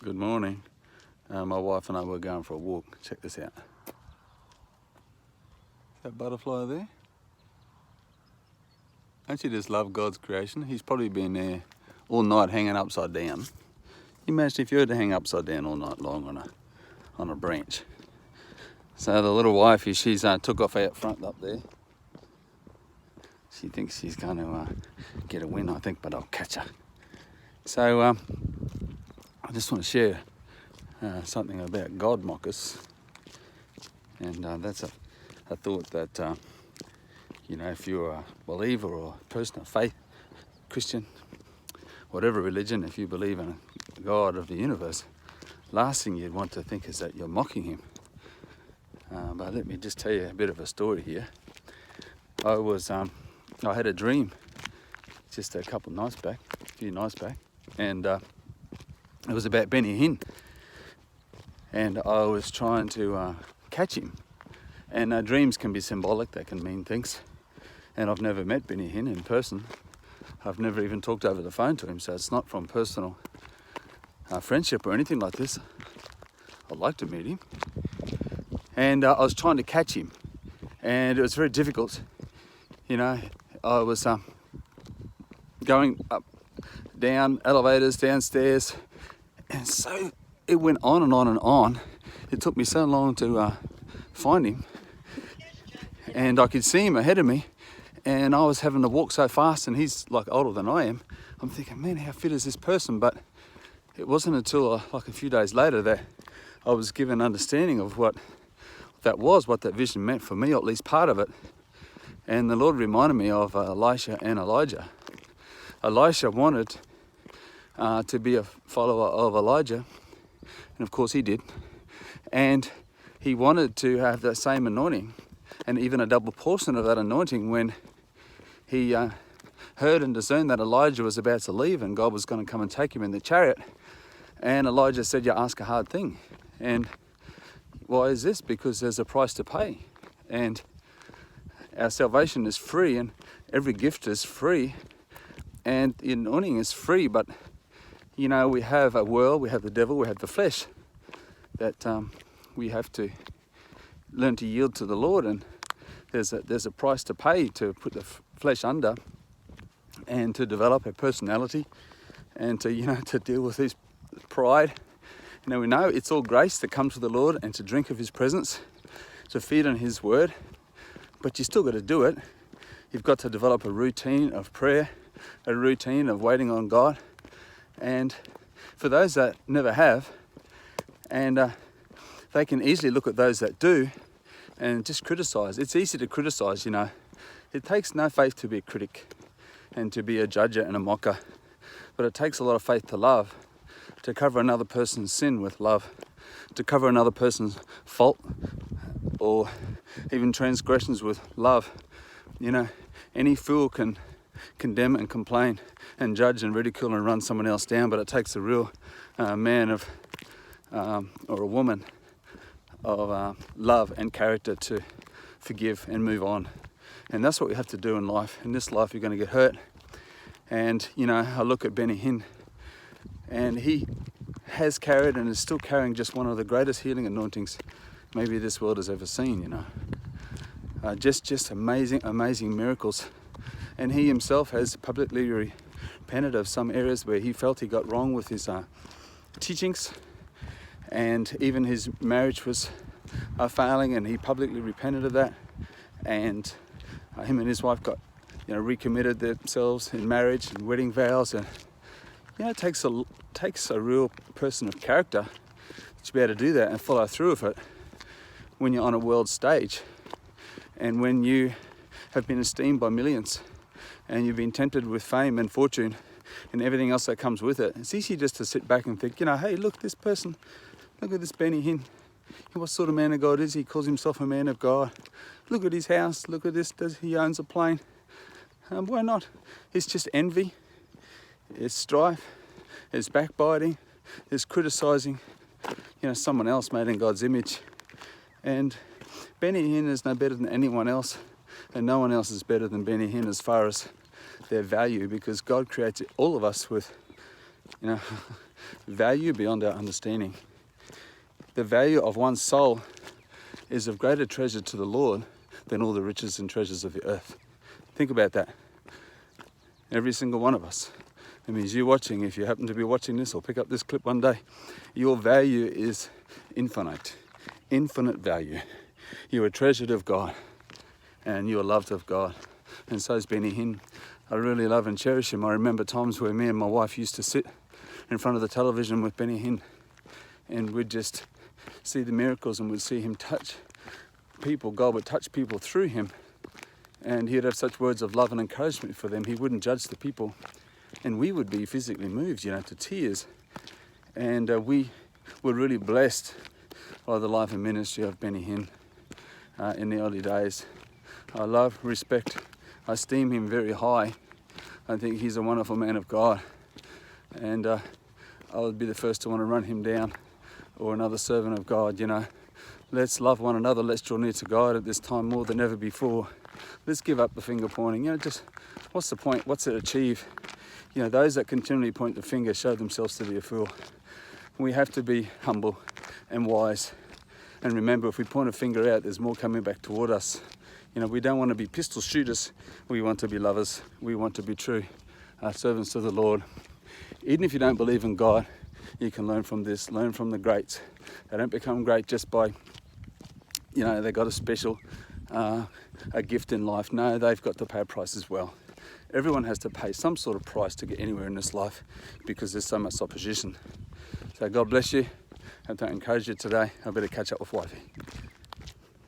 Good morning. My wife and I were going for a walk. Check this out. That butterfly there? Don't you just love God's creation? He's probably been there all night hanging upside down. Imagine if you were to hang upside down all night long on a branch. So the little wifey, she's took off out front up there. She thinks she's going to get a win, I think, but I'll catch her. So I just want to share something about God mockers, and that's a thought that if you're a believer or a person of faith, Christian, whatever religion, if you believe in a God of the universe, last thing you'd want to think is that you're mocking him. But let me just tell you a bit of a story here. I had a dream just a few nights back, and it was about Benny Hinn, and I was trying to catch him. And dreams can be symbolic, they can mean things. And I've never met Benny Hinn in person. I've never even talked over the phone to him, so it's not from personal friendship or anything like this. I'd like to meet him. And I was trying to catch him, and it was very difficult. I was going up, down, elevators, downstairs, and so it went on and on and on. It took me so long to find him, and I could see him ahead of me, and I was having to walk so fast, and he's like older than I am. I'm thinking, man, how fit is this person? But it wasn't until like a few days later that I was given understanding of what that vision meant for me, or at least part of it. And the Lord reminded me of Elisha and Elijah. Elisha wanted to be a follower of Elijah, and of course he did. And he wanted to have that same anointing, and even a double portion of that anointing, when he heard and discerned that Elijah was about to leave and God was going to come and take him in the chariot. And Elijah said, you ask a hard thing. And why is this? Because there's a price to pay. And our salvation is free, and every gift is free, and the anointing is free. But we have a world, we have the devil, we have the flesh that we have to learn to yield to the Lord. And there's a price to pay to put the flesh under, and to develop a personality, and to deal with his pride. We know it's all grace to come to the Lord and to drink of his presence, to feed on his word. But you still got to do it. You've got to develop a routine of prayer, a routine of waiting on God. And for those that never have, and they can easily look at those that do and just criticize. It's easy to criticize, It takes no faith to be a critic and to be a judger and a mocker. But it takes a lot of faith to love, to cover another person's sin with love, to cover another person's fault or even transgressions with love. Any fool can condemn and complain and judge and ridicule and run someone else down, but it takes a real man of or a woman of love and character to forgive and move on. And that's what we have to do in life. In this life, you're going to get hurt. And I look at Benny Hinn, and he has carried and is still carrying just one of the greatest healing anointings maybe this world has ever seen. Just amazing miracles. And he himself has publicly repented of some areas where he felt he got wrong with his teachings, and even his marriage was failing, and he publicly repented of that. And him and his wife got recommitted themselves in marriage and wedding vows. And it takes a real person of character to be able to do that and follow through with it when you're on a world stage, and when you have been esteemed by millions, and you've been tempted with fame and fortune and everything else that comes with it. It's easy just to sit back and think, hey, look, this person, look at this Benny Hinn. What sort of man of God is he? He calls himself a man of God. Look at his house, look at this, he owns a plane. Why not? It's just envy, it's strife, it's backbiting, it's criticizing, someone else made in God's image. And Benny Hinn is no better than anyone else, and no one else is better than Benny Hinn as far as their value, because God creates all of us with value beyond our understanding. The value of one's soul is of greater treasure to the Lord than all the riches and treasures of the earth. Think about that. Every single one of us. That means you watching, if you happen to be watching this or pick up this clip one day, your value is infinite value. You are treasured of God and you are loved of God. And so is Benny Hinn. I really love and cherish him. I remember times where me and my wife used to sit in front of the television with Benny Hinn and we'd just see the miracles and we'd see him touch people. God would touch people through him and he'd have such words of love and encouragement for them. He wouldn't judge the people and we would be physically moved, to tears. And we were really blessed by the life and ministry of Benny Hinn in the early days. I love, respect, I esteem him very high. I think he's a wonderful man of God. And I would be the first to want to run him down or another servant of God, Let's love one another. Let's draw near to God at this time more than ever before. Let's give up the finger pointing. Just what's the point? What's it achieve? Those that continually point the finger show themselves to be a fool. We have to be humble and wise. And remember, if we point a finger out, there's more coming back toward us. We don't want to be pistol shooters. We want to be lovers. We want to be true servants to the Lord. Even if you don't believe in God, you can learn from this, learn from the greats. They don't become great just by, they got a special a gift in life. No, they've got to pay a price as well. Everyone has to pay some sort of price to get anywhere in this life because there's so much opposition. So God bless you. I hope that encouraged you today. I better catch up with wifey.